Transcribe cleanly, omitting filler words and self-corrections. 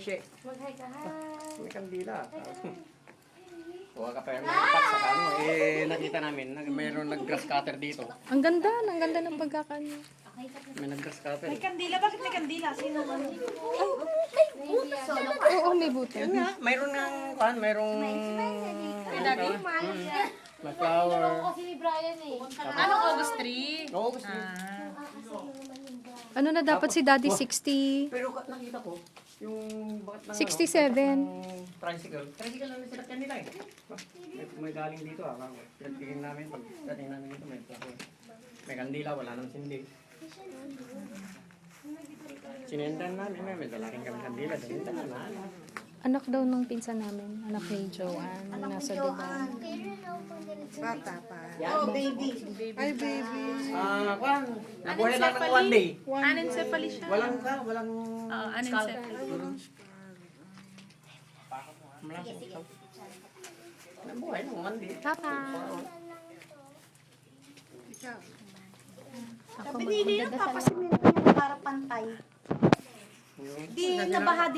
She. Mag-hi ka, hi. May kandila. Kuha ka pa yung pack sa ano. Nakita namin, mayroon nag-grass cutter dito. Ang ganda ng pagkakanya. May nag-grass cutter. May kandila? Bakit may kandila? Sino ba? Oo, may buto. Yun nga, mayroon ng, mayroong... May flower. Kasi ni Brian eh. Anong August 3? Oo, gusto. Ano na dapat si Daddy 60? Pero nakita ko, yung bakit 67. Tricycle. Tricycle na sila kanila eh. May galing dito ah. Tingin namin, pag dating namin dito, may kandila, wala nang sindi. Sinindan namin, may dala rin kami kandila. Sinindan na namin. Anak daw nung pinsan namin. Anak ni Joanne. Nasa Dubai. Bata pa. Oh, baby. Ay, baby. Kwan, nabuhay lang ng one day. Anencephaly siya. Walang Anencephaly. Nabuhay ng one day. Papa. Pinili ng papasimento niya para pantay. Di nabaha